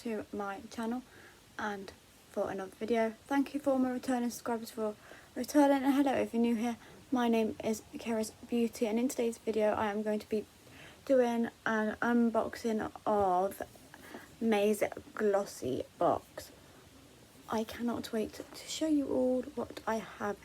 to my channel and for another video. Thank you for my returning subscribers for returning, and hello if you're new here. My name is Kara's Beauty, and in today's video I am going to be doing an unboxing of May's glossy box. I cannot wait to show you all what I have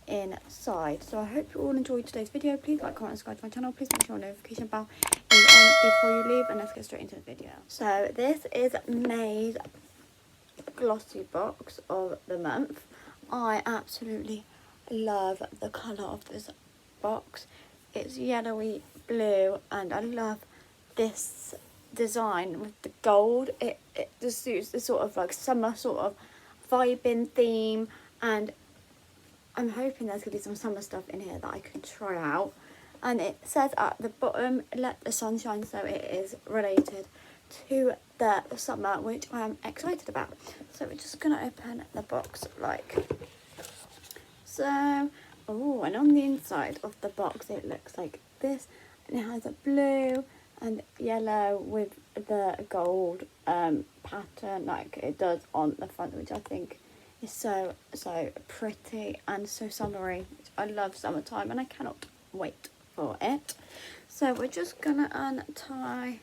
inside. So I hope you all enjoyed today's video. Please like, comment, subscribe to my channel. Please make sure your notification bell is on before you leave, and let's get straight into the video. So this is May's glossy box of the month. I absolutely love the colour of this box. It's yellowy blue, and I love this design with the gold. It just suits the sort of like summer sort of vibing theme, and I'm hoping there's going to be some summer stuff in here that I can try out. And it says at the bottom, let the sun shine, so it is related to the summer, which I am excited about. So we're just going to open the box like so. Oh, and on the inside of the box it looks like this, and it has a blue and yellow with the gold pattern like it does on the front, which I think is so pretty and so summery. I love summertime and I cannot wait for it. So we're just gonna untie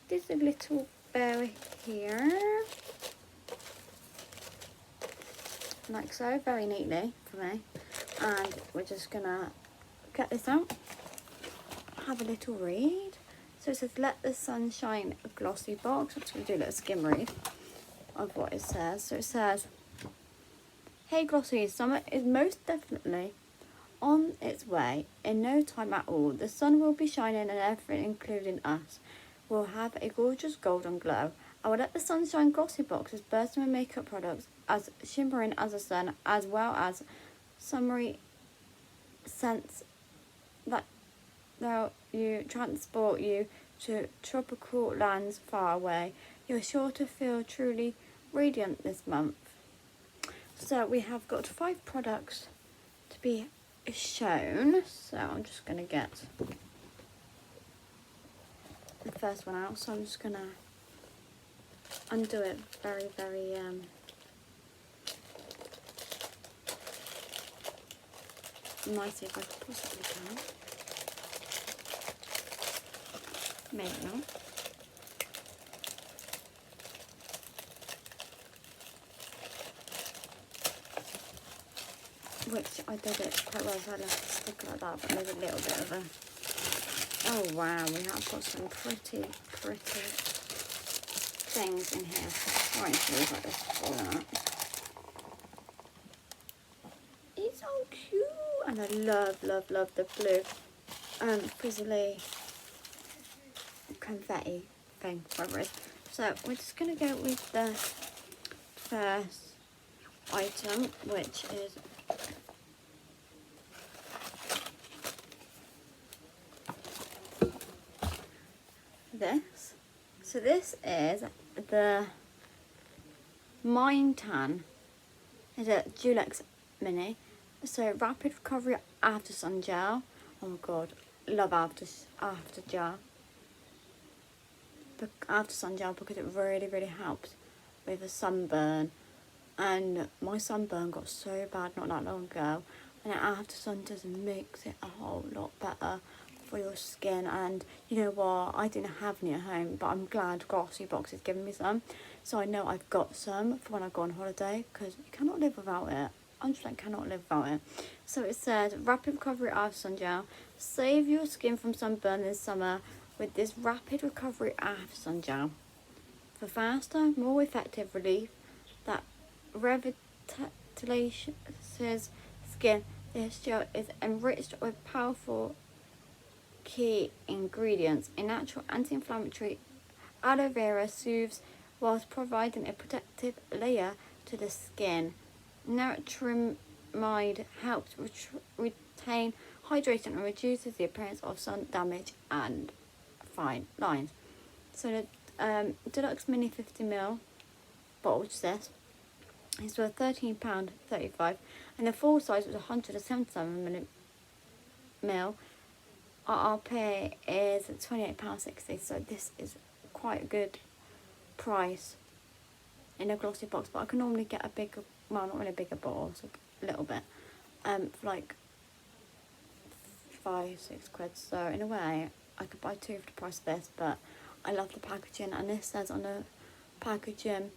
this little berry here like so, very neatly for me, and we're just gonna get this out, have a little read. So it says let the sun shine glossy box. I'm just going to do a little skim read of what it says. So it says, hey glossy, summer is most definitely on its way. In no time at all, the sun will be shining and everything, including us, will have a gorgeous golden glow. I will let the sunshine glossy boxes bursting with makeup products as shimmering as the sun, as well as summery scents that they'll transport you to tropical lands far away. You're sure to feel truly radiant this month. So we have got 5 products to be shown. So I'm just going to get the first one out. So I'm just going to undo it very nicely if I possibly can. Maybe not. Which I did it quite well, so I left the sticker like that, but there's a little bit of a... Oh wow, we have got some pretty things in here. Right, so we've got this for that. It's so cute, and I love the blue frizzly confetti thing, whatever it is. So we're just going to go with the first item, which is this. So this is the Mind Tan. It's a Dulux Mini. So rapid recovery after sun gel. Oh my god, love after gel. After sun gel, because it really helps with a sunburn, and my sunburn got so bad not that long ago, and after sun just makes it a whole lot better for your skin. And you know what, I didn't have any at home, but I'm glad GlossyBox is giving me some, so I know I've got some for when I go on holiday, because you cannot live without it. I just cannot live without it. So it says rapid recovery after sun gel. Save your skin from sunburn this summer with this rapid recovery after sun gel. For faster, more effective relief that revitalizes skin, this gel is enriched with powerful key ingredients. A natural anti-inflammatory aloe vera soothes whilst providing a protective layer to the skin. Niacinamide helps retain hydration and reduces the appearance of sun damage and fine lines. So the Dulux Mini 50ml bottle, which is this, is worth £13.35, and the full size was 177ml. RRP is £28.60, so this is quite a good price in a glossy box, but I can normally get a bigger, well, not really a bigger bottle, so a little bit, for like 5-6 quid. So in a way I could buy 2 for the price of this, but I love the packaging, and this says on the packaging,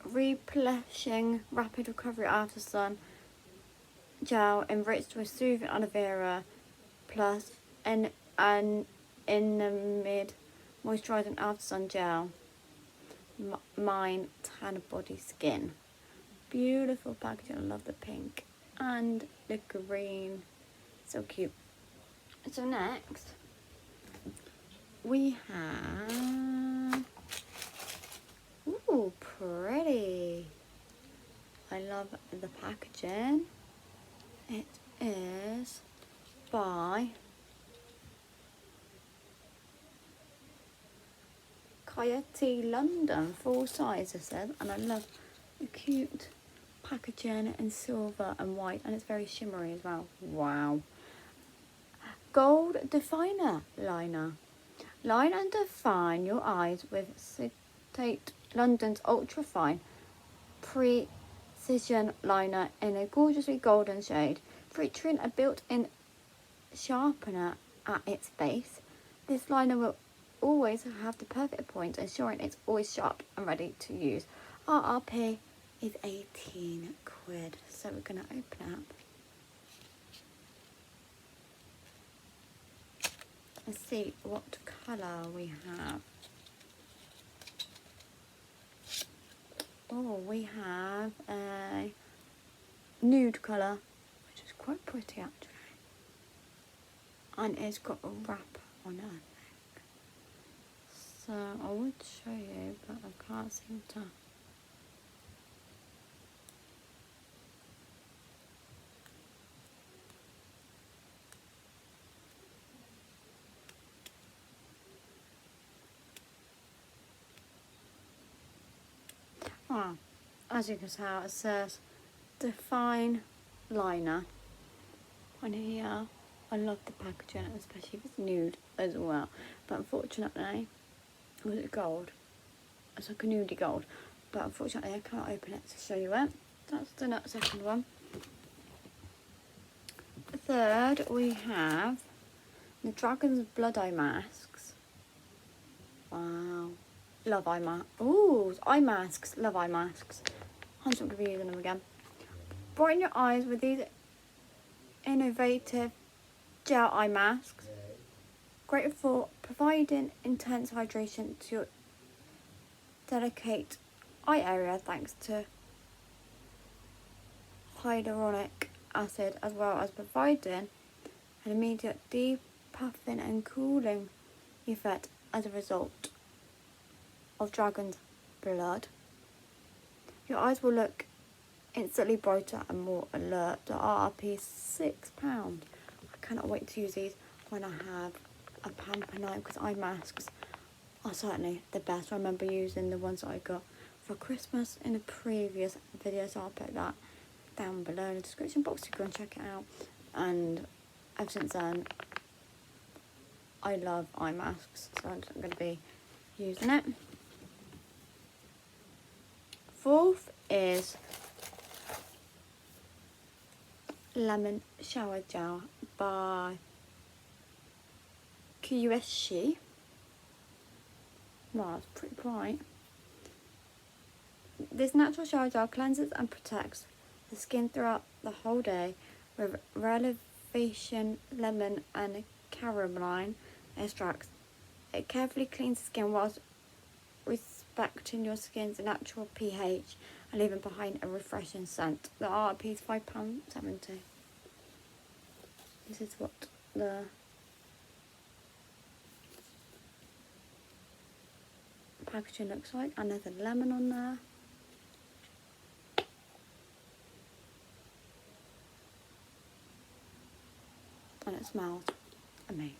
replenishing rapid recovery after sun gel enriched with soothing aloe vera plus an in the mid moisturising after sun gel mine tan body skin. Beautiful packaging. I love the pink and the green, so cute. So next we have, ooh, pretty. I love the packaging. It is by Coyote London, full size it says, and I love the cute packaging in silver and white, and it's very shimmery as well. Wow. Gold definer liner. Line and define your eyes with Coyote London's ultra fine precision liner in a gorgeously golden shade, featuring a built-in sharpener at its base. This liner will always have the perfect point, ensuring it's always sharp and ready to use. RRP is 18 quid, so we're going to open it up. Let's see what colour we have. Oh, we have a nude colour, which is quite pretty actually. And it's got a wrap on it, I think. So I would show you, but I can't seem to. As you can tell, it says define liner on here. I love the packaging, especially if it's nude as well. But unfortunately, was it gold? It's like a nudie gold. But unfortunately, I can't open it to show you it. That's the second one. The third, we have the Dragon's Blood Eye Masks. Wow. Love eye masks. Ooh, eye masks. Love eye masks. I'm not going to be using them again. Brighten your eyes with these innovative gel eye masks. Great for providing intense hydration to your delicate eye area thanks to hyaluronic acid, as well as providing an immediate depuffing and cooling effect as a result of dragon's blood. Your eyes will look instantly brighter and more alert. The RRP is £6. I cannot wait to use these when I have a pamper night, because eye masks are certainly the best. I remember using the ones that I got for Christmas in a previous video, so I'll put that down below in the description box to go and check it out. And ever since then, I love eye masks, so I'm going to be using it. Fourth is Lemon Shower Gel by Coyote. Wow, it's pretty bright. This natural shower gel cleanses and protects the skin throughout the whole day with relevation lemon and caroline extracts. It carefully cleans the skin whilst respecting your skin's natural pH and leaving behind a refreshing scent. The RRP is £5.70. This is what the packaging looks like, and there's a lemon on there. And it smells amazing.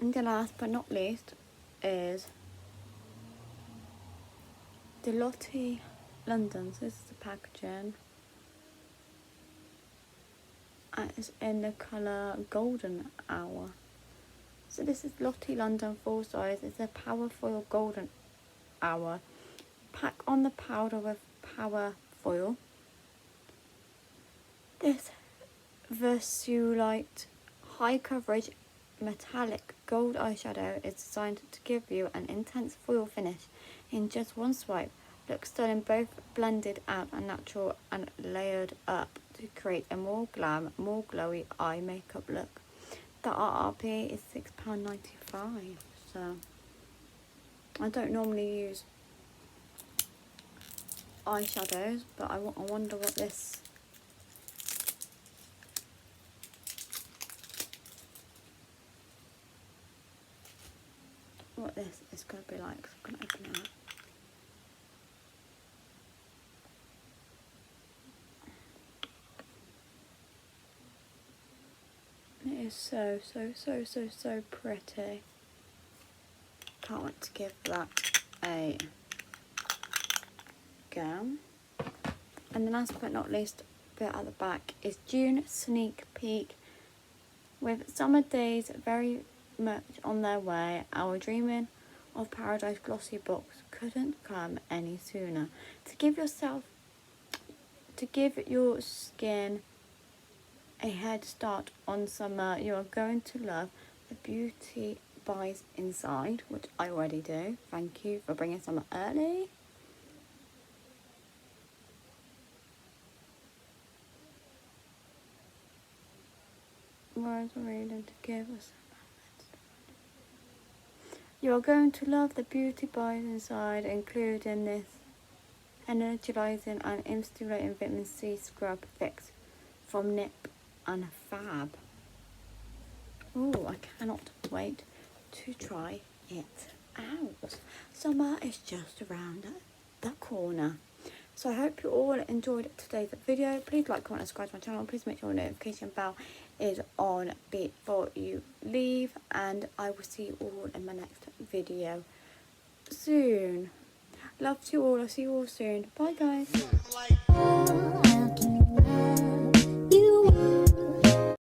And the last but not least is the Lottie London. So this is the packaging. And it's in the colour Golden Hour. So this is Lottie London full size. It's a Power Foil Golden Hour. Pack on the powder with Power Foil. This Versulite high coverage metallic gold eyeshadow is designed to give you an intense foil finish in just one swipe. Looks stunning, both blended out and natural and layered up to create a more glam, more glowy eye makeup look. The RRP is £6.95. So I don't normally use eyeshadows, but I wonder what this is going to be like. So I'm going to open it up. It is so pretty. Can't wait to give that a go. And the last but not least bit at the back is June sneak peek. With summer days very much on their way, our dreaming of Paradise Glossy Box couldn't come any sooner. To give your skin a head start on summer, you are going to love the Beauty Buys Inside, which I already do. Thank you for bringing summer early. Words are reading to give us. You are going to love the Beauty Buys Inside, including this energizing and stimulating vitamin C scrub fix from Nip and Fab. Oh, I cannot wait to try it out. Summer is just around the corner. So I hope you all enjoyed today's video. Please like, comment and subscribe to my channel. Please make sure the notification bell is on before you leave. And I will see you all in my next video soon. Love to you all. I'll see you all soon. Bye guys.